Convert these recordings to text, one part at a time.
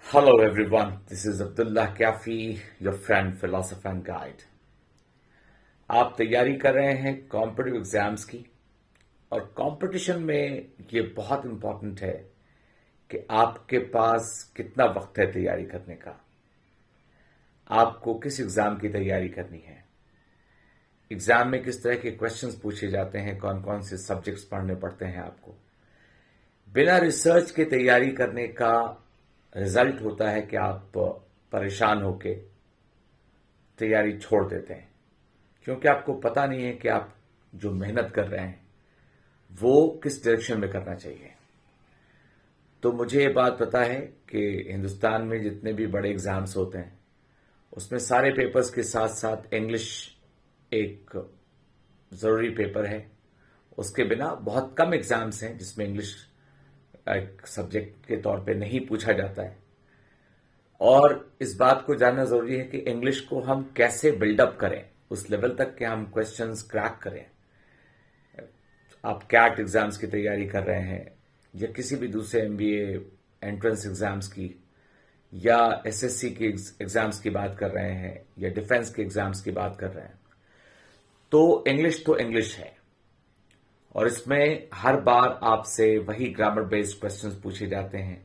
Hello everyone, this is Abdullah Kafi, your friend, philosopher and guide. आप तैयारी कर रहे हैं कॉम्पिटिटिव एग्जाम्स की और कंपटीशन में ये बहुत इंपॉर्टेंट है कि आपके पास कितना वक्त है तैयारी करने का। आपको किस एग्जाम की तैयारी करनी है, एग्जाम में किस तरह के क्वेश्चंस पूछे जाते हैं, कौन कौन से सब्जेक्ट्स पढ़ने पड़ते हैं आपको। बिना रिसर्च के तैयारी करने का रिजल्ट होता है कि आप परेशान होके तैयारी छोड़ देते हैं, क्योंकि आपको पता नहीं है कि आप जो मेहनत कर रहे हैं वो किस डायरेक्शन में करना चाहिए। तो मुझे ये बात पता है कि हिंदुस्तान में जितने भी बड़े एग्जाम्स होते हैं उसमें सारे पेपर्स के साथ साथ इंग्लिश एक ज़रूरी पेपर है। उसके बिना बहुत कम एग्जाम्स हैं जिसमें इंग्लिश एक सब्जेक्ट के तौर पे नहीं पूछा जाता है। और इस बात को जानना जरूरी है कि इंग्लिश को हम कैसे बिल्डअप करें उस लेवल तक कि हम क्वेश्चंस क्रैक करें। आप कैट एग्जाम्स की तैयारी कर रहे हैं या किसी भी दूसरे एमबीए एंट्रेंस एग्जाम्स की या एसएससी की एग्जाम्स की बात कर रहे हैं या डिफेंस के एग्जाम्स की बात कर रहे हैं, तो इंग्लिश है। और इसमें हर बार आपसे वही ग्रामर बेस्ड क्वेश्चंस पूछे जाते हैं,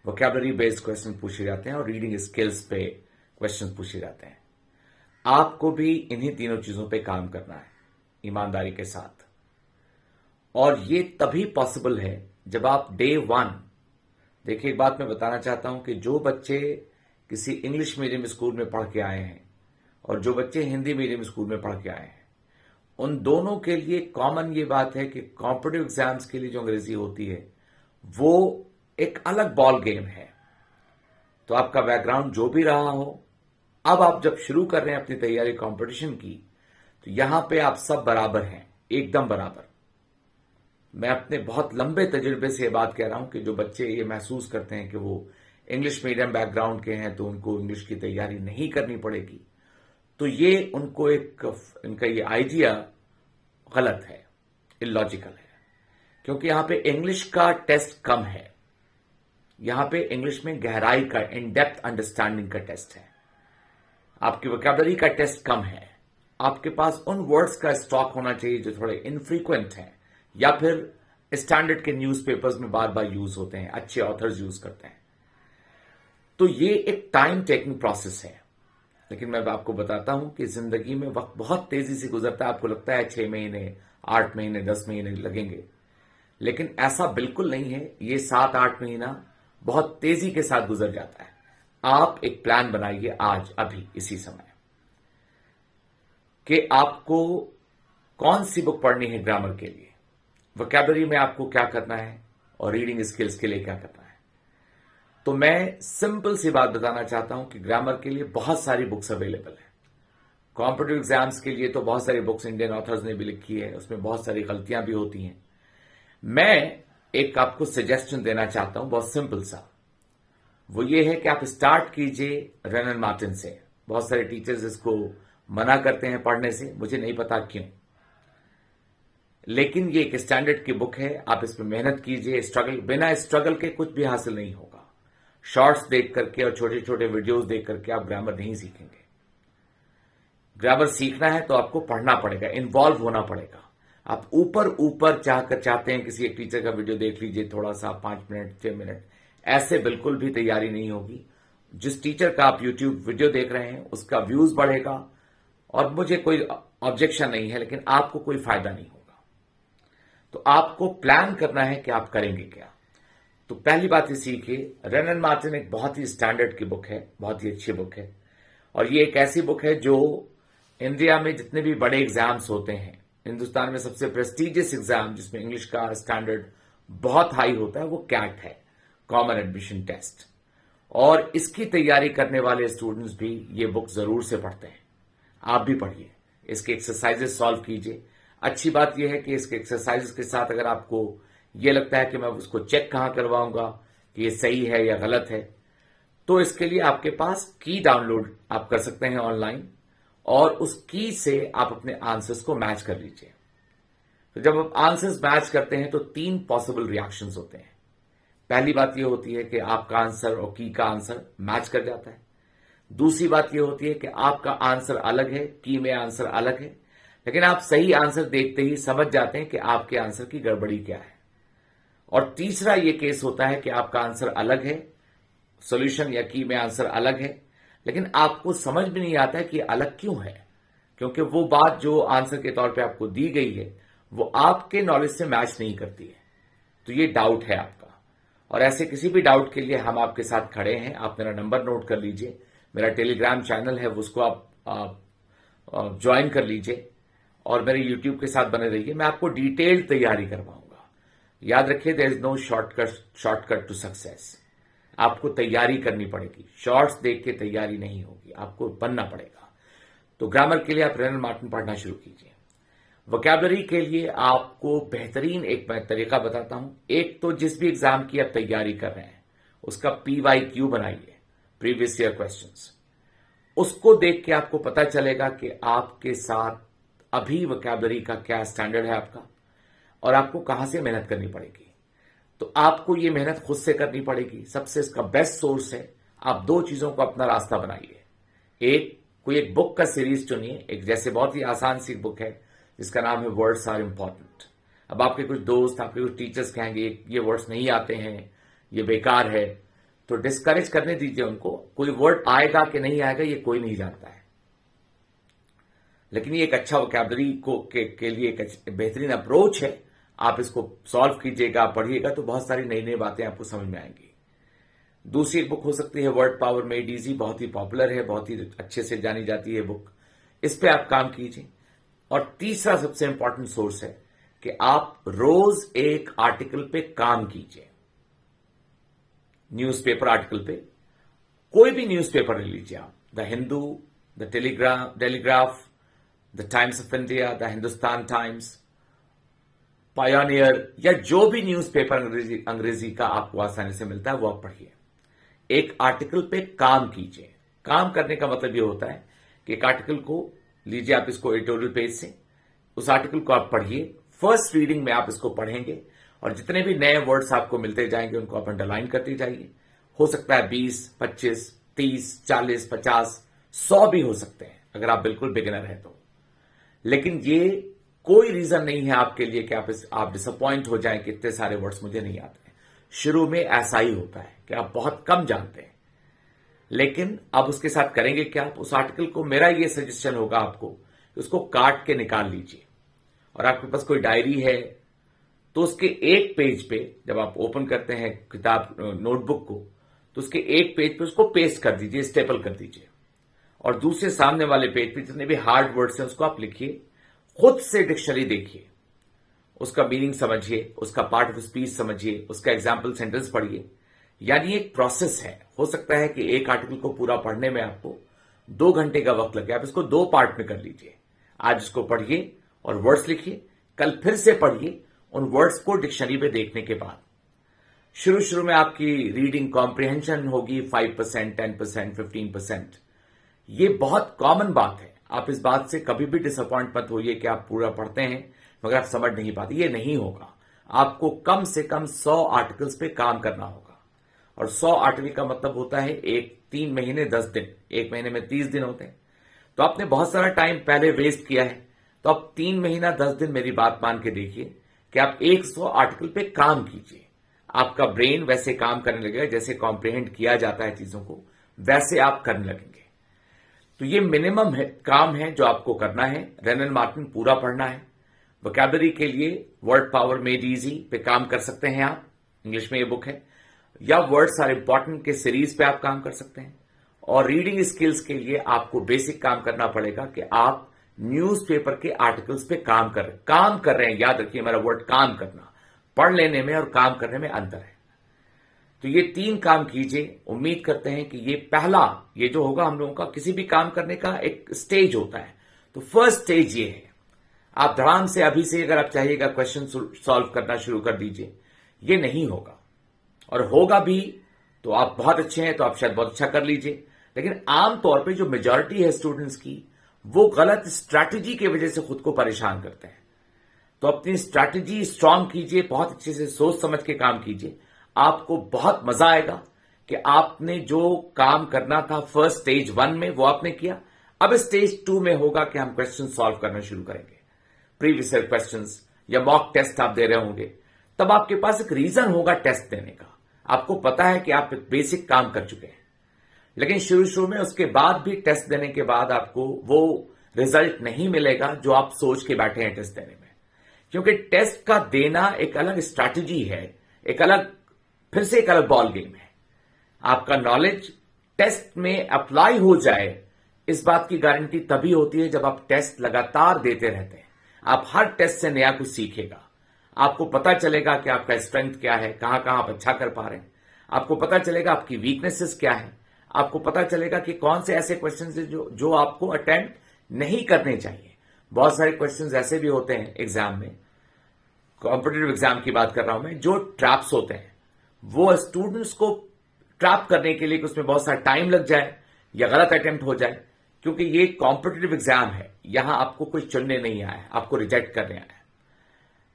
वोकैबुलरी बेस्ड क्वेश्चन पूछे जाते हैं और रीडिंग स्किल्स पे क्वेश्चंस पूछे जाते हैं। आपको भी इन्हीं तीनों चीजों पे काम करना है ईमानदारी के साथ। और ये तभी पॉसिबल है जब आप डे वन, देखिए एक बात मैं बताना चाहता हूं कि जो बच्चे किसी इंग्लिश मीडियम स्कूल में पढ़ के आए हैं और जो बच्चे हिंदी मीडियम स्कूल में पढ़ के आए हैं, उन दोनों के लिए कॉमन ये बात है कि कॉम्पिटिटिव एग्जाम्स के लिए जो अंग्रेजी होती है वो एक अलग बॉल गेम है। तो आपका बैकग्राउंड जो भी रहा हो, अब आप जब शुरू कर रहे हैं अपनी तैयारी कंपटीशन की, तो यहां पे आप सब बराबर हैं, एकदम बराबर। मैं अपने बहुत लंबे तजुर्बे से ये बात कह रहा हूं कि जो बच्चे ये महसूस करते हैं कि वो इंग्लिश मीडियम बैकग्राउंड के हैं तो उनको इंग्लिश की तैयारी नहीं करनी पड़ेगी, तो ये उनको इनका ये आइडिया गलत है, इलॉजिकल है। क्योंकि यहां पे इंग्लिश का टेस्ट कम है, यहां पे इंग्लिश में गहराई का, इन डेप्थ अंडरस्टैंडिंग का टेस्ट है। आपकी वोकैबुलरी का टेस्ट कम है। आपके पास उन वर्ड्स का स्टॉक होना चाहिए जो थोड़े इनफ्रीक्वेंट हैं या फिर स्टैंडर्ड के न्यूज़पेपर्स में बार बार यूज होते हैं, अच्छे ऑथर्स यूज करते हैं। तो ये एक टाइम टेकिंग प्रोसेस है। लेकिन मैं आपको बताता हूं कि जिंदगी में वक्त बहुत तेजी से गुजरता है। आपको लगता है 6 महीने, 8 महीने, 10 महीने लगेंगे, लेकिन ऐसा बिल्कुल नहीं है। ये 7-8 महीना बहुत तेजी के साथ गुजर जाता है। आप एक प्लान बनाइए आज, अभी, इसी समय, कि आपको कौन सी बुक पढ़नी है ग्रामर के लिए, वोकैबुलरी में आपको क्या करना है और रीडिंग स्किल्स के लिए क्या करना है। तो मैं सिंपल सी बात बताना चाहता हूं कि ग्रामर के लिए बहुत सारी बुक्स अवेलेबल है। कॉम्पिटिटिव एग्जाम्स के लिए तो बहुत सारी बुक्स इंडियन ऑथर्स ने भी लिखी है, उसमें बहुत सारी गलतियां भी होती हैं। मैं एक आपको सजेशन देना चाहता हूं, बहुत सिंपल सा। वो ये है कि आप स्टार्ट कीजिए रनन मार्टिन से। बहुत सारे टीचर्स इसको मना करते हैं पढ़ने से, मुझे नहीं पता क्यों, लेकिन ये एक स्टैंडर्ड की बुक है। आप इसमें मेहनत कीजिए, बिना स्ट्रगल के कुछ भी हासिल नहीं होगा। शॉर्ट्स देख करके और छोटे छोटे वीडियोस देख करके आप ग्रामर नहीं सीखेंगे। ग्रामर सीखना है तो आपको पढ़ना पड़ेगा, इन्वॉल्व होना पड़ेगा। आप ऊपर ऊपर चाहते हैं किसी एक टीचर का वीडियो देख लीजिए थोड़ा सा, 5 मिनट, 6 मिनट, ऐसे बिल्कुल भी तैयारी नहीं होगी। जिस टीचर का आप यूट्यूब वीडियो देख रहे हैं उसका व्यूज बढ़ेगा और मुझे कोई ऑब्जेक्शन नहीं है, लेकिन आपको कोई फायदा नहीं होगा। तो आपको प्लान करना है कि आप करेंगे क्या। तो पहली बात ये सीखिए, रनन मार्टिन एक बहुत ही स्टैंडर्ड की बुक है, बहुत ही अच्छी बुक है। और ये एक ऐसी बुक है जो इंडिया में जितने भी बड़े एग्जाम्स होते हैं, हिंदुस्तान में सबसे प्रेस्टिजियस एग्जाम जिसमें इंग्लिश का स्टैंडर्ड बहुत हाई होता है वो कैट है, कॉमन एडमिशन टेस्ट। और इसकी तैयारी करने वाले स्टूडेंट्स भी ये बुक जरूर से पढ़ते हैं। आप भी पढ़िए, इसके एक्सरसाइजेस सॉल्व कीजिए। अच्छी बात यह है कि इसके एक्सरसाइजेस के साथ अगर आपको ये लगता है कि मैं उसको चेक कहां करवाऊंगा कि ये सही है या गलत है, तो इसके लिए आपके पास की डाउनलोड आप कर सकते हैं ऑनलाइन, और उस की से आप अपने आंसर्स को मैच कर लीजिए। तो जब आप आंसर्स मैच करते हैं तो 3 पॉसिबल रिएक्शंस होते हैं। पहली बात यह होती है कि आपका आंसर और की का आंसर मैच कर जाता है। दूसरी बात यह होती है कि आपका आंसर अलग है, की में आंसर अलग है, लेकिन आप सही आंसर देखते ही समझ जाते हैं कि आपके आंसर की गड़बड़ी क्या है। और तीसरा यह केस होता है कि आपका आंसर अलग है, सॉल्यूशन या की में आंसर अलग है, लेकिन आपको समझ भी नहीं आता है कि अलग क्यों है, क्योंकि वो बात जो आंसर के तौर पे आपको दी गई है वो आपके नॉलेज से मैच नहीं करती है। तो ये डाउट है आपका, और ऐसे किसी भी डाउट के लिए हम आपके साथ खड़े हैं। आप मेरा नंबर नोट कर लीजिए, मेरा टेलीग्राम चैनल है उसको आप ज्वाइन कर लीजिए और मेरे यूट्यूब के साथ बने रहिए। मैं आपको डिटेल्ड तैयारी करवाऊंगा। याद रखिए, there is no shortcut to success. आपको तैयारी करनी पड़ेगी, शॉर्ट्स देख के तैयारी नहीं होगी, आपको बनना पड़ेगा। तो ग्रामर के लिए आप रेनन मार्टिन पढ़ना शुरू कीजिए। वोकैबुलरी के लिए आपको बेहतरीन एक मैं तरीका बताता हूं। एक तो जिस भी एग्जाम की आप तैयारी कर रहे हैं उसका PYQ बनाइए, प्रीवियस ईयर क्वेश्चंस। उसको देख के आपको पता चलेगा कि आपके साथ अभी वोकैबुलरी का क्या स्टैंडर्ड है आपका, और आपको कहां से मेहनत करनी पड़ेगी। तो आपको ये मेहनत खुद से करनी पड़ेगी। सबसे इसका बेस्ट सोर्स है, आप दो चीजों को अपना रास्ता बनाइए। कोई एक बुक का सीरीज चुनिए, एक जैसे बहुत ही आसान सी बुक है जिसका नाम है वर्ड्स आर इंपॉर्टेंट। अब आपके कुछ दोस्त, आपके कुछ टीचर्स कहेंगे ये वर्ड्स नहीं आते हैं, ये बेकार है, तो डिस्करेज करने दीजिए उनको। कोई वर्ड आएगा कि नहीं आएगा ये कोई नहीं जानता है, लेकिन ये एक अच्छा वोकैबुलरी के लिए एक बेहतरीन अप्रोच है। आप इसको सॉल्व कीजिएगा, पढ़िएगा तो बहुत सारी नई नई बातें आपको समझ में आएंगी। दूसरी एक बुक हो सकती है वर्ड पावर मेड इजी, बहुत ही पॉपुलर है, बहुत ही अच्छे से जानी जाती है बुक। इस पे आप काम कीजिए। और तीसरा सबसे इंपॉर्टेंट सोर्स है कि आप रोज एक आर्टिकल पे काम कीजिए। न्यूज़पेपर आर्टिकल पे, कोई भी न्यूज़पेपर ले लीजिए आप, the Hindu, the telegraph, the times of India, the Hindustan times, pioneer, या जो भी न्यूज़पेपर अंग्रेजी का आपको आसानी से मिलता है वो आप पढ़िए। एक आर्टिकल पे काम कीजिए। काम करने का मतलब ये होता है कि एक आर्टिकल को लीजिए, आप इसको एडिटोरियल पेज से, उस आर्टिकल को आप पढ़िए। फर्स्ट रीडिंग में आप इसको पढ़ेंगे और जितने भी नए वर्ड्स आपको मिलते जाएंगे उनको आप अंडरलाइन करते जाइए। हो सकता है 20, 25, 30, 40, 50, 100 भी हो सकते हैं अगर आप बिल्कुल बिगिनर हैं तो। लेकिन ये कोई रीजन नहीं है आपके लिए कि आप डिसअपॉइंट हो जाएं कि इतने सारे वर्ड्स मुझे नहीं आते हैं। शुरू में ऐसा ही होता है कि आप बहुत कम जानते हैं, लेकिन अब उसके साथ करेंगे क्या, आप उस आर्टिकल को, मेरा ये सजेशन होगा आपको कि उसको काट के निकाल लीजिए। और आपके पास कोई डायरी है तो उसके एक पेज पे, जब आप ओपन करते हैं किताब नोटबुक को, तो उसके एक पेज पे उसको पेस्ट कर दीजिए, स्टेपल कर दीजिए। और दूसरे सामने वाले पेज पे जितने भी हार्ड वर्ड्स हैं उसको आप लिखिए, खुद से डिक्शनरी देखिए, उसका मीनिंग समझिए, उसका पार्ट ऑफ स्पीच समझिए, उसका एग्जाम्पल सेंटेंस पढ़िए। यानी एक प्रोसेस है। हो सकता है कि एक आर्टिकल को पूरा पढ़ने में आपको 2 घंटे का वक्त लगे, आप इसको 2 पार्ट में कर लीजिए। आज इसको पढ़िए और वर्ड्स लिखिए, कल फिर से पढ़िए उन वर्ड्स को डिक्शनरी में देखने के बाद। शुरू में आपकी रीडिंग कॉम्प्रिहेंशन होगी 5%, 10%, 15%। ये बहुत कॉमन बात है। आप इस बात से कभी भी डिसअपॉइंट मत होइए कि आप पूरा पढ़ते हैं मगर आप समझ नहीं पाते। ये नहीं होगा। आपको कम से कम 100 आर्टिकल्स पे काम करना होगा, और 100 आर्टिकल का मतलब होता है 3 महीने 10 दिन, 1 महीने में 30 दिन होते हैं। तो आपने बहुत सारा टाइम पहले वेस्ट किया है, तो आप 3 महीना 10 दिन मेरी बात मान के देखिए कि आप 100 आर्टिकल पे काम कीजिए। आपका ब्रेन वैसे काम करने लगेगा जैसे कॉम्प्रिहेंड किया जाता है चीजों को, वैसे आप करने लगेंगे। तो ये मिनिमम काम है जो आपको करना है। रेनन मार्टिन पूरा पढ़ना है। वोकैबुलरी के लिए वर्ड पावर मेड इजी पे काम कर सकते हैं आप, इंग्लिश में ये बुक है, या वर्ड्स आर इंपॉर्टेंट के सीरीज पे आप काम कर सकते हैं। और रीडिंग स्किल्स के लिए आपको बेसिक काम करना पड़ेगा कि आप न्यूज़पेपर के आर्टिकल्स पे काम कर रहे हैं। याद रखिए मेरा वर्ड काम करना, पढ़ लेने में और काम करने में अंतर है। तो ये 3 काम कीजिए। उम्मीद करते हैं कि ये जो होगा हम लोगों का किसी भी काम करने का एक स्टेज होता है। तो फर्स्ट स्टेज ये है, आप धड़ाम से अभी से अगर आप चाहिएगा क्वेश्चन सॉल्व करना शुरू कर दीजिए। ये नहीं होगा, और होगा भी तो आप बहुत अच्छे हैं तो आप शायद बहुत अच्छा कर लीजिए। लेकिन आमतौर पे जो मेजॉरिटी है स्टूडेंट्स की, वो गलत स्ट्रैटेजी की वजह से खुद को परेशान करते हैं। तो अपनी स्ट्रैटेजी स्ट्रांग कीजिए, बहुत अच्छे से सोच समझ के काम कीजिए। आपको बहुत मजा आएगा कि आपने जो काम करना था फर्स्ट स्टेज 1 में वो आपने किया। अब स्टेज 2 में होगा कि हम क्वेश्चन सॉल्व करना शुरू करेंगे, प्रीवियस ईयर क्वेश्चंस या मॉक टेस्ट आप दे रहे होंगे। तब आपके पास एक रीजन होगा टेस्ट देने का, आपको पता है कि आप एक बेसिक काम कर चुके हैं। लेकिन शुरू में उसके बाद भी टेस्ट देने के बाद आपको वो रिजल्ट नहीं मिलेगा जो आप सोच के बैठे हैं टेस्ट देने में, क्योंकि टेस्ट का देना एक अलग स्ट्रैटेजी है, फिर से एक अलग बॉल गेम है। आपका नॉलेज टेस्ट में अप्लाई हो जाए, इस बात की गारंटी तभी होती है जब आप टेस्ट लगातार देते रहते हैं। आप हर टेस्ट से नया कुछ सीखेगा, आपको पता चलेगा कि आपका स्ट्रेंथ क्या है, कहां कहां आप अच्छा कर पा रहे हैं, आपको पता चलेगा आपकी वीकनेसेस क्या है, आपको पता चलेगा कि कौन से ऐसे क्वेश्चंस हैं जो आपको अटेम्प्ट नहीं करने चाहिए। बहुत सारे क्वेश्चंस ऐसे भी होते हैं एग्जाम में, कॉम्पिटिटिव एग्जाम की बात कर रहा हूं मैं, जो ट्रैप्स होते हैं। वो स्टूडेंट्स को ट्रैप करने के लिए कि उसमें बहुत सारा टाइम लग जाए या गलत अटेम्प्ट हो जाए, क्योंकि ये कॉम्पिटिटिव एग्जाम है, यहां आपको कोई चुनने नहीं आया है, आपको रिजेक्ट करने आया है।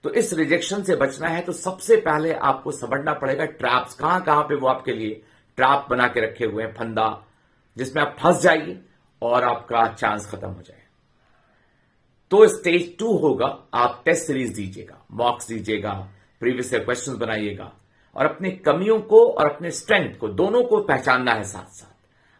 तो इस रिजेक्शन से बचना है तो सबसे पहले आपको समझना पड़ेगा ट्रैप्स कहां कहां पे वो आपके लिए ट्रैप बना के रखे हुए हैं, फंदा, जिसमें आप फंस जाइए और आपका चांस खत्म हो जाए। तो स्टेज 2 होगा, आप टेस्ट सीरीज दीजिएगा, मॉक्स दीजिएगा, प्रीवियस ईयर क्वेश्चंस बनाइएगा और अपनी कमियों को और अपने स्ट्रेंथ को दोनों को पहचानना है। साथ साथ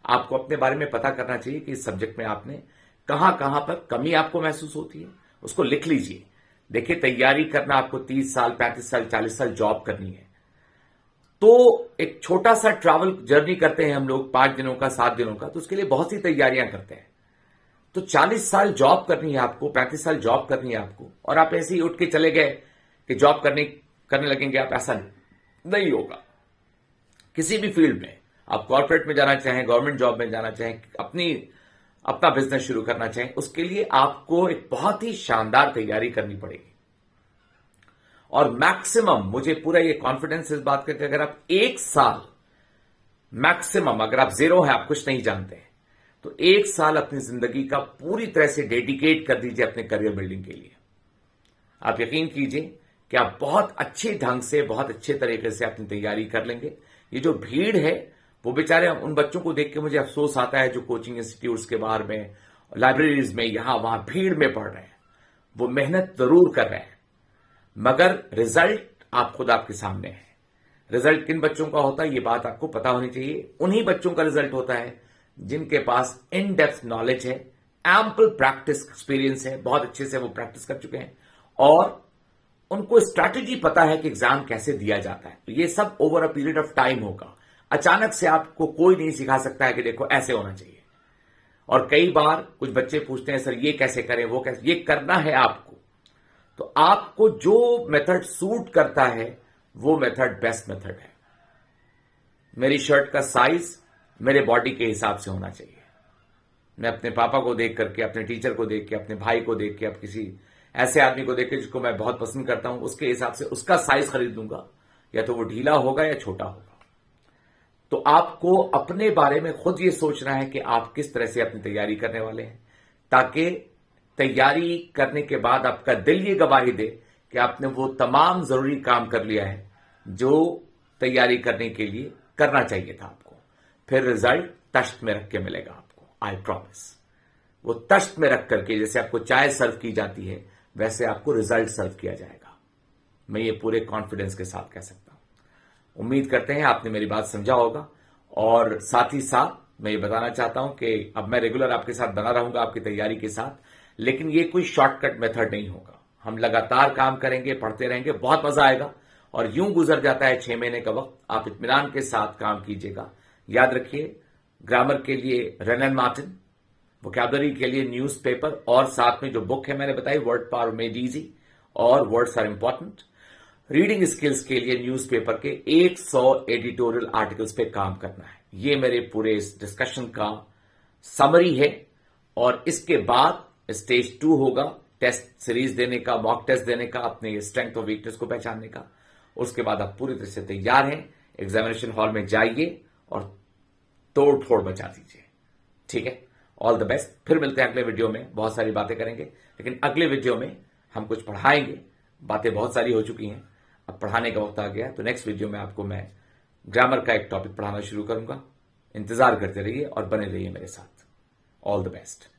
आपको अपने बारे में पता करना चाहिए कि इस सब्जेक्ट में आपने कहां कहां पर कमी आपको महसूस होती है, उसको लिख लीजिए। देखिए, तैयारी करना आपको 30 साल, 35 साल, 40 साल जॉब करनी है, तो एक छोटा सा ट्रैवल जर्नी करते हैं हम लोग 5 दिनों का, 7 दिनों का, तो उसके लिए बहुत सी तैयारियां करते हैं। तो 40 साल जॉब करनी है आपको, 35 साल जॉब करनी है आपको, और आप ऐसे ही उठ के चले गए कि जॉब करने लगेंगे आप, ऐसा नहीं होगा। किसी भी फील्ड में आप कॉर्पोरेट में जाना चाहें, गवर्नमेंट जॉब में जाना चाहें, अपना बिजनेस शुरू करना चाहें, उसके लिए आपको एक बहुत ही शानदार तैयारी करनी पड़ेगी। और मैक्सिमम, मुझे पूरा ये कॉन्फिडेंस इस बात का कि अगर आप 1 साल मैक्सिमम, अगर आप जीरो हैं, आप कुछ नहीं जानते हैं, तो 1 साल अपनी जिंदगी का पूरी तरह से डेडिकेट कर दीजिए अपने करियर बिल्डिंग के लिए। आप यकीन कीजिए कि आप बहुत अच्छे ढंग से, बहुत अच्छे तरीके से अपनी तैयारी कर लेंगे। ये जो भीड़ है, वो बेचारे, उन बच्चों को देख के मुझे अफसोस आता है जो कोचिंग इंस्टीट्यूट्स के बाहर में, लाइब्रेरीज में, यहां वहां भीड़ में पढ़ रहे हैं। वो मेहनत जरूर कर रहे हैं, मगर रिजल्ट आप खुद आपके सामने है। रिजल्ट किन बच्चों का होता है, ये बात आपको पता होनी चाहिए। उन्हीं बच्चों का रिजल्ट होता है जिनके पास इन डेप्थ नॉलेज है, एम्पल प्रैक्टिस एक्सपीरियंस है, बहुत अच्छे से वो प्रैक्टिस कर चुके हैं और उनको स्ट्रैटेजी पता है कि एग्जाम कैसे दिया जाता है। तो ये सब over a period of time होगा। अचानक से आपको कोई नहीं सिखा सकता है कि देखो ऐसे होना चाहिए। और कई बार कुछ बच्चे पूछते हैं, सर ये कैसे करें, वो कैसे, ये करना है आपको। तो आपको जो मेथड सूट करता है वो मेथड बेस्ट मेथड है। मेरी शर्ट का साइज मेरे बॉडी के हिसाब से होना चाहिए। मैं अपने पापा को देख करके, अपने टीचर को देख के, अपने भाई को देख के, अब किसी ऐसे आदमी को देख के जिसको मैं बहुत पसंद करता हूं, उसके हिसाब से उसका साइज खरीद लूंगा, या तो वो ढीला होगा या छोटा होगा। तो आपको अपने बारे में खुद ये सोचना है कि आप किस तरह से अपनी तैयारी करने वाले हैं, ताकि तैयारी करने के बाद आपका दिल ये गवाही दे कि आपने वो तमाम जरूरी काम कर लिया है जो तैयारी करने के लिए करना चाहिए था आपको। फिर रिजल्ट तश्त में रख के मिलेगा आपको, आई प्रॉमिस। वो तश्त में रख करके, जैसे आपको चाय सर्व की जाती है, वैसे आपको रिजल्ट सर्व किया जाएगा। मैं ये पूरे कॉन्फिडेंस के साथ कह सकता हूं। उम्मीद करते हैं आपने मेरी बात समझा होगा। और साथ ही साथ मैं ये बताना चाहता हूं कि अब मैं रेगुलर आपके साथ बना रहूंगा आपकी तैयारी के साथ, लेकिन ये कोई शॉर्टकट मेथड नहीं होगा। हम लगातार काम करेंगे, पढ़ते रहेंगे, बहुत मजा आएगा। और यूं गुजर जाता है 6 महीने का वक्त, आप इत्मीनान के साथ काम कीजिएगा। याद रखिए, ग्रामर के लिए रन एंड मार्टिन, वोकैबुलरी के लिए न्यूज़पेपर, और साथ में जो बुक है मैंने बताई, वर्ड पावर मेड इजी और words are important. Reading skills के लिए न्यूज़पेपर के 100 एडिटोरियल आर्टिकल्स पे काम करना है। ये मेरे पूरे इस डिस्कशन का समरी है। और इसके बाद स्टेज 2 होगा, टेस्ट सीरीज देने का, मॉक टेस्ट देने का, अपने स्ट्रेंथ और वीकनेस को पहचानने का। उसके बाद आप पूरी तरह से तैयार हैं, एग्जामिनेशन हॉल में जाइए और तोड़ फोड़ मचा दीजिए। ठीक है, ऑल द बेस्ट। फिर मिलते हैं अगले वीडियो में, बहुत सारी बातें करेंगे, लेकिन अगले वीडियो में हम कुछ पढ़ाएंगे। बातें बहुत सारी हो चुकी हैं, अब पढ़ाने का वक्त आ गया, तो नेक्स्ट वीडियो में आपको मैं ग्रामर का एक टॉपिक पढ़ाना शुरू करूंगा। इंतजार करते रहिए और बने रहिए मेरे साथ। All the best.